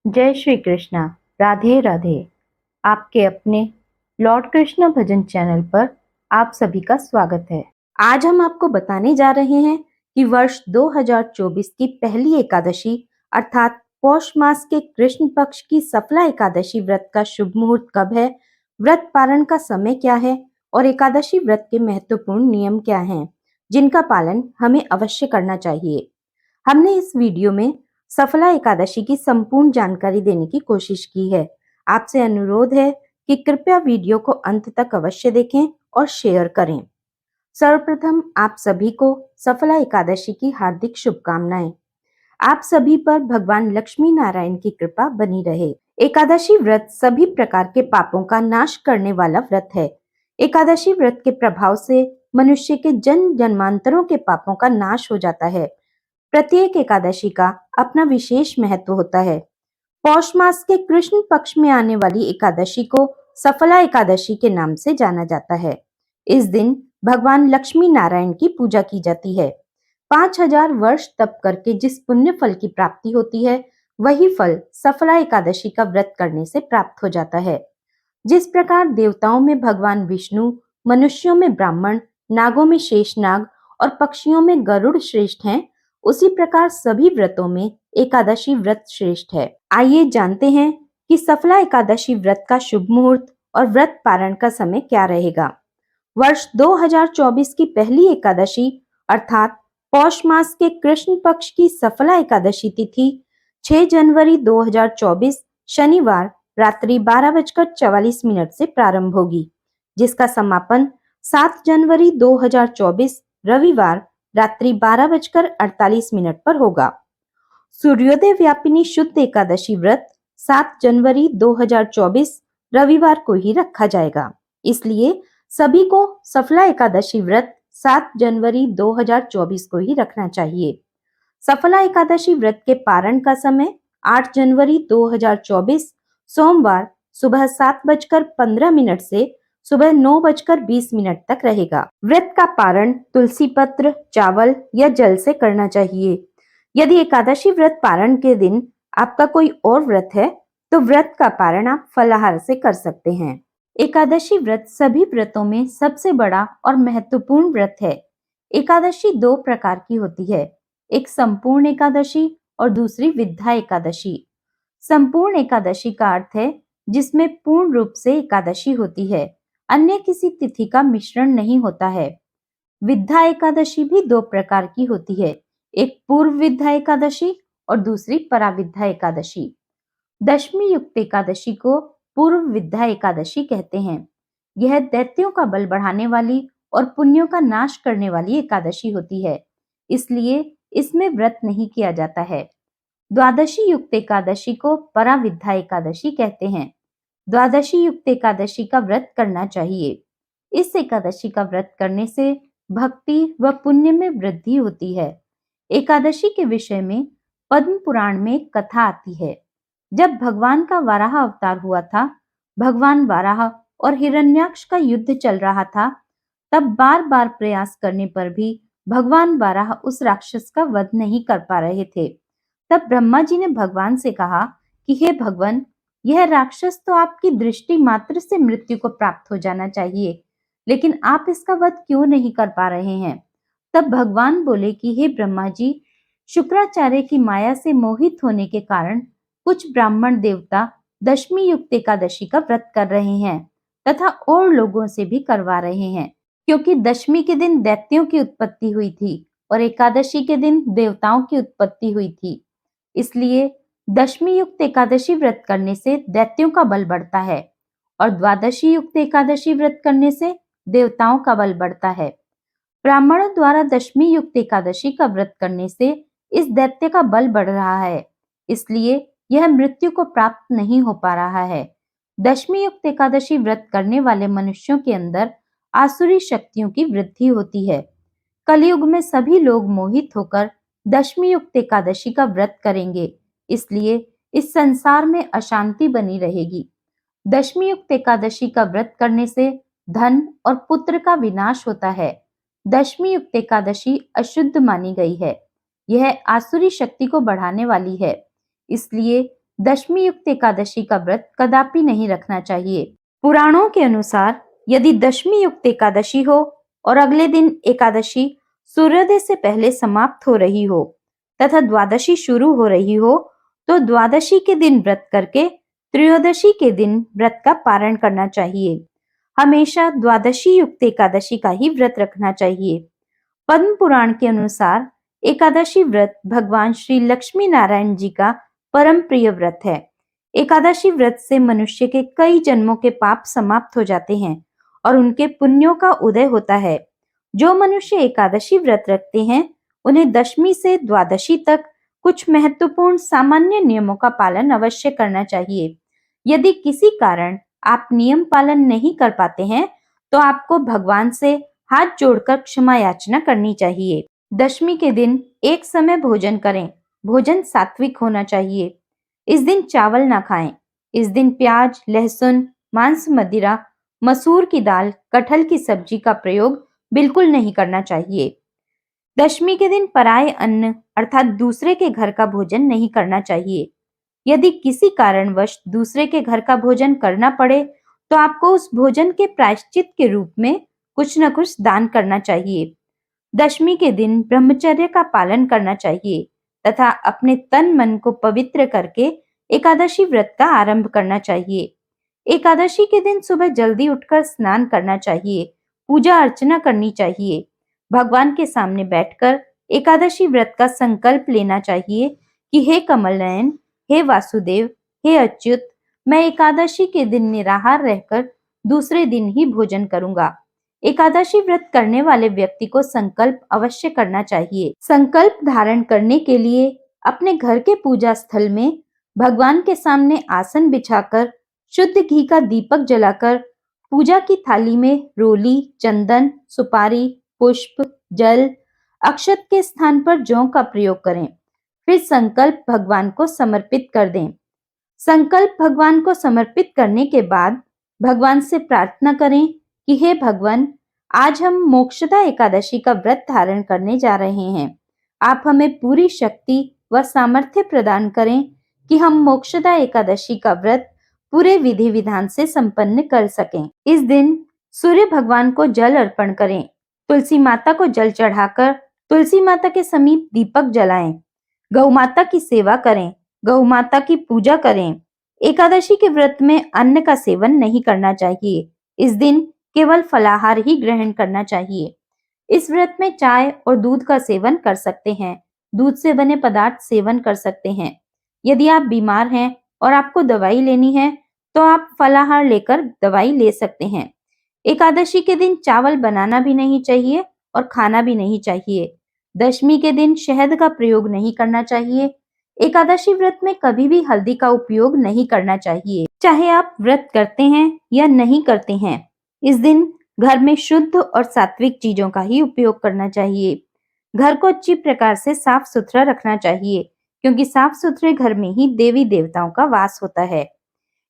जय श्री कृष्णा। राधे राधे। आपके अपने लॉर्ड कृष्ण भजन चैनल पर आप सभी का स्वागत है। आज हम आपको बताने जा रहे हैं कि वर्ष 2024 की पहली एकादशी अर्थात पौष मास के कृष्ण पक्ष की सफला एकादशी व्रत का शुभ मुहूर्त कब है, व्रत पारण का समय क्या है और एकादशी व्रत के महत्वपूर्ण नियम क्या हैं, जिनका पालन हमें अवश्य करना चाहिए। हमने इस वीडियो में सफला एकादशी की संपूर्ण जानकारी देने की कोशिश की है। आपसे अनुरोध है कि कृपया वीडियो को अंत तक अवश्य देखें और शेयर करें। सर्वप्रथम आप सभी को सफला एकादशी की हार्दिक शुभकामनाएं। आप सभी पर भगवान लक्ष्मी नारायण की कृपा बनी रहे। एकादशी व्रत सभी प्रकार के पापों का नाश करने वाला व्रत है। एकादशी व्रत के प्रभाव से मनुष्य के जन्म जन्मांतरों के पापों का नाश हो जाता है। प्रत्येक एकादशी का अपना विशेष महत्व होता है। पौष मास के कृष्ण पक्ष में आने वाली एकादशी को सफला एकादशी के नाम से जाना जाता है। इस दिन भगवान लक्ष्मी नारायण की पूजा की जाती है। 5000 वर्ष तप करके जिस पुण्य फल की प्राप्ति होती है, वही फल सफला एकादशी का व्रत करने से प्राप्त हो जाता है। जिस प्रकार देवताओं में भगवान विष्णु, मनुष्यों में ब्राह्मण, नागों में शेषनाग और पक्षियों में गरुड़ श्रेष्ठ हैं, उसी प्रकार सभी व्रतों में एकादशी व्रत श्रेष्ठ है। आइए जानते हैं कि सफला एकादशी व्रत का शुभ मुहूर्त और व्रत पारण का समय क्या रहेगा। वर्ष 2024 की पहली एकादशी अर्थात पौष मास के कृष्ण पक्ष की सफला एकादशी तिथि 6 जनवरी 2024 शनिवार रात्रि 12:44 से प्रारंभ होगी, जिसका समापन 7 जनवरी 2024 रविवार रात्रि 12:48 पर होगा। सूर्योदय व्यापिनी शुद्ध एकादशी व्रत 7 जनवरी 2024 रविवार को ही रखा जाएगा। इसलिए सभी को सफला एकादशी व्रत 7 जनवरी 2024 को ही रखना चाहिए। सफला एकादशी व्रत के पारण का समय 8 जनवरी 2024 सोमवार सुबह 7:15 से सुबह 9:20 तक रहेगा। व्रत का पारण तुलसी पत्र, चावल या जल से करना चाहिए। यदि एकादशी व्रत पारण के दिन आपका कोई और व्रत है, तो व्रत का पारण आप फलाहार से कर सकते हैं। एकादशी व्रत सभी व्रतों में सबसे बड़ा और महत्वपूर्ण व्रत है। एकादशी दो प्रकार की होती है, एक संपूर्ण एकादशी और दूसरी विद्या एकादशी। संपूर्ण एकादशी का अर्थ है जिसमें पूर्ण रूप से एकादशी होती है, अन्य किसी तिथि का मिश्रण नहीं होता है। विद्या एकादशी भी दो प्रकार की होती है, एक पूर्व विद्या एकादशी और दूसरी पराविद्या एकादशी। दशमी युक्त एकादशी को पूर्व विद्या एकादशी कहते हैं। यह दैत्यों का बल बढ़ाने वाली और पुण्यों का नाश करने वाली एकादशी होती है, इसलिए इसमें व्रत नहीं किया जाता है। द्वादशी युक्त एकादशी को पराविद्या एकादशी कहते हैं। द्वादशी युक्त एकादशी का व्रत करना चाहिए। इस एकादशी का व्रत करने से भक्ति व पुण्य में वृद्धि होती है। एकादशी के विषय में पद्म पुराण में एक कथा आती है। जब भगवान का वाराह अवतार हुआ था, भगवान वाराह और हिरण्याक्ष का युद्ध चल रहा था, तब बार बार प्रयास करने पर भी भगवान वाराह उस राक्षस का वध नहीं कर पा रहे थे। तब ब्रह्मा जी ने भगवान से कहा कि हे भगवान, यह राक्षस तो आपकी दृष्टि मात्र से मृत्यु को प्राप्त हो जाना चाहिए, लेकिन आप इसका वध क्यों नहीं कर पा रहे हैं। तब भगवान बोले कि हे ब्रह्मा जी, शुक्राचार्य की माया से मोहित होने के कारण कुछ ब्राह्मण देवता दशमी युक्त एकादशी का व्रत कर रहे हैं तथा और लोगों से भी करवा रहे हैं, क्योंकि दशमी के दिन दैत्यों की उत्पत्ति हुई थी और एकादशी के दिन देवताओं की उत्पत्ति हुई थी। इसलिए दशमी युक्त एकादशी व्रत करने से दैत्यों का बल बढ़ता है और द्वादशी युक्त एकादशी व्रत करने से देवताओं का बल बढ़ता है। ब्राह्मणों द्वारा दशमी युक्त एकादशी का व्रत करने से इस दैत्य का बल बढ़ रहा है, इसलिए यह मृत्यु को प्राप्त नहीं हो पा रहा है। दशमी युक्त एकादशी व्रत करने वाले मनुष्यों के अंदर आसुरी शक्तियों की वृद्धि होती है। कलयुग में सभी लोग मोहित होकर दशमी युक्त एकादशी का व्रत करेंगे, इसलिए इस संसार में अशांति बनी रहेगी। दशमी युक्त एकादशी का व्रत करने से धन और पुत्र का विनाश होता है। दशमी युक्त एकादशी अशुद्ध मानी गई है, यह आसुरी शक्ति को बढ़ाने वाली है, इसलिए दशमी युक्त एकादशी का व्रत कदापि नहीं रखना चाहिए। पुराणों के अनुसार यदि दशमी युक्त एकादशी हो और अगले दिन एकादशी सूर्योदय से पहले समाप्त हो रही हो तथा द्वादशी शुरू हो रही हो, तो द्वादशी के दिन व्रत करके त्रयोदशी के दिन व्रत का पारण करना चाहिए। हमेशा द्वादशी युक्त एकादशी का ही व्रत रखना चाहिए। पद्म पुराण के अनुसार एकादशी व्रत भगवान श्री लक्ष्मी नारायण जी का परम प्रिय व्रत है। एकादशी व्रत से मनुष्य के कई जन्मों के पाप समाप्त हो जाते हैं और उनके पुण्यों का उदय होता है। जो मनुष्य एकादशी व्रत रखते हैं, उन्हें दशमी से द्वादशी तक कुछ महत्वपूर्ण सामान्य नियमों का पालन अवश्य करना चाहिए। यदि किसी कारण आप नियम पालन नहीं कर पाते हैं, तो आपको भगवान से हाथ जोड़कर क्षमा याचना करनी चाहिए। दशमी के दिन एक समय भोजन करें। भोजन सात्विक होना चाहिए। इस दिन चावल ना खाएं। इस दिन प्याज, लहसुन, मांस, मदिरा, मसूर की दाल, कटहल की सब्जी का प्रयोग बिल्कुल नहीं करना चाहिए। दशमी के दिन पराये अन्न अर्थात दूसरे के घर का भोजन नहीं करना चाहिए। यदि किसी कारणवश दूसरे के घर का भोजन करना पड़े, तो आपको उस भोजन के प्रायश्चित के रूप में कुछ न कुछ दान करना चाहिए। दशमी के दिन ब्रह्मचर्य का पालन करना चाहिए तथा अपने तन मन को पवित्र करके एकादशी व्रत का आरंभ करना चाहिए। एकादशी के दिन सुबह जल्दी उठकर स्नान करना चाहिए, पूजा अर्चना करनी चाहिए। भगवान के सामने बैठकर एकादशी व्रत का संकल्प लेना चाहिए कि हे कमल नयन, हे वासुदेव, हे अच्युत, मैं एकादशी के दिन निराहार रहकर दूसरे दिन ही भोजन करूंगा। एकादशी व्रत करने वाले व्यक्ति को संकल्प अवश्य करना चाहिए। संकल्प धारण करने के लिए अपने घर के पूजा स्थल में भगवान के सामने आसन बिछाकर शुद्ध घी का दीपक जलाकर पूजा की थाली में रोली, चंदन, सुपारी, पुष्प, जल, अक्षत के स्थान पर जौ का प्रयोग करें। फिर संकल्प भगवान को समर्पित कर दें। संकल्प भगवान को समर्पित करने के बाद भगवान से प्रार्थना करें कि हे भगवान, आज हम मोक्षदा एकादशी का व्रत धारण करने जा रहे हैं। आप हमें पूरी शक्ति व सामर्थ्य प्रदान करें कि हम मोक्षदा एकादशी का व्रत पूरे विधि विधान से संपन्न कर सकें। इस दिन सूर्य भगवान को जल अर्पण करें। तुलसी माता को जल चढ़ाकर तुलसी माता के समीप दीपक जलाएं। गौ माता की सेवा करें। गौ माता की पूजा करें। एकादशी के व्रत में अन्न का सेवन नहीं करना चाहिए। इस दिन केवल फलाहार ही ग्रहण करना चाहिए। इस व्रत में चाय और दूध का सेवन कर सकते हैं। दूध से बने पदार्थ सेवन कर सकते हैं। यदि आप बीमार हैं और आपको दवाई लेनी है, तो आप फलाहार लेकर दवाई ले सकते हैं। एकादशी के दिन चावल बनाना भी नहीं चाहिए और खाना भी नहीं चाहिए। दशमी के दिन शहद का प्रयोग नहीं करना चाहिए। एकादशी व्रत में कभी भी हल्दी का उपयोग नहीं करना चाहिए, चाहे आप व्रत करते हैं या नहीं करते हैं। इस दिन घर में शुद्ध और सात्विक चीजों का ही उपयोग करना चाहिए। घर को अच्छी प्रकार से साफ सुथरा रखना चाहिए, क्योंकि साफ सुथरे घर में ही देवी देवताओं का वास होता है।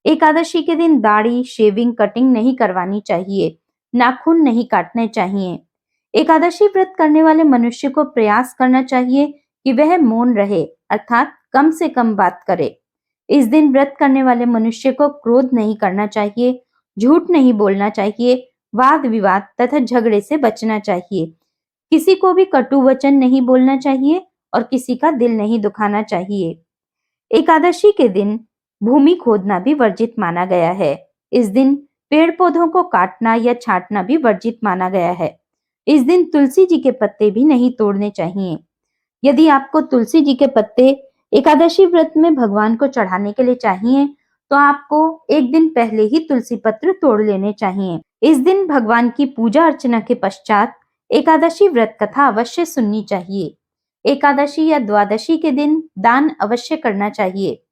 एकादशी के दिन दाढ़ी, शेविंग, कटिंग नहीं करवानी चाहिए। नाखून नहीं काटने चाहिए। एकादशी व्रत करने वाले मनुष्य को प्रयास करना चाहिए कि वह मौन रहे, अर्थात कम से कम बात करे। इस दिन व्रत करने वाले मनुष्य को क्रोध नहीं करना चाहिए, झूठ नहीं बोलना चाहिए, वाद विवाद तथा झगड़े से बचना चाहिए। किसी को भी कटु वचन नहीं बोलना चाहिए और किसी का दिल नहीं दुखाना चाहिए। एकादशी के दिन भूमि खोदना भी वर्जित माना गया है। इस दिन पेड़ पौधों को काटना या छांटना भी वर्जित माना गया है। इस दिन तुलसी जी के पत्ते भी नहीं तोड़ने चाहिए। यदि आपको तुलसी जी के पत्ते एकादशी व्रत में भगवान को चढ़ाने के लिए चाहिए, तो आपको एक दिन पहले ही तुलसी पत्र तोड़ लेने चाहिए। इस दिन भगवान की पूजा अर्चना के पश्चात एकादशी व्रत कथा अवश्य सुननी चाहिए। एकादशी या द्वादशी के दिन दान अवश्य करना चाहिए।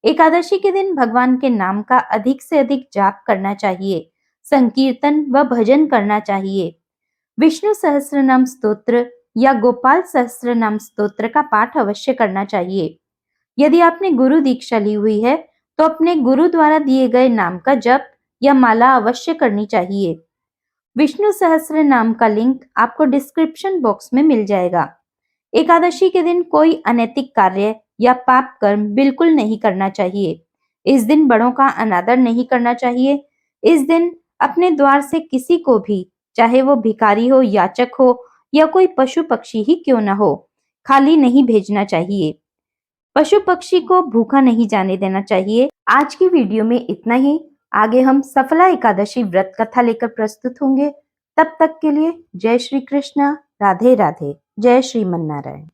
एकादशी के दिन भगवान के नाम का अधिक से अधिक जाप करना चाहिए। संकीर्तन व भजन करना चाहिए। विष्णु सहस्त्रनाम स्तोत्र या गोपाल सहस्त्रनाम स्तोत्र का पाठ अवश्य करना चाहिए। यदि आपने गुरु दीक्षा ली हुई है, तो अपने गुरु द्वारा दिए गए नाम का जप या माला अवश्य करनी चाहिए। विष्णु सहस्त्र नाम का लिंक आपको डिस्क्रिप्शन बॉक्स में मिल जाएगा। एकादशी के दिन कोई अनैतिक कार्य या पाप कर्म बिल्कुल नहीं करना चाहिए। इस दिन बड़ों का अनादर नहीं करना चाहिए। इस दिन अपने द्वार से किसी को भी, चाहे वो भिखारी हो, याचक हो या कोई पशु पक्षी ही क्यों न हो, खाली नहीं भेजना चाहिए। पशु पक्षी को भूखा नहीं जाने देना चाहिए। आज की वीडियो में इतना ही। आगे हम सफला एकादशी व्रत कथा लेकर प्रस्तुत होंगे। तब तक के लिए जय श्री कृष्णा, राधे राधे, जय श्रीमन नारायण।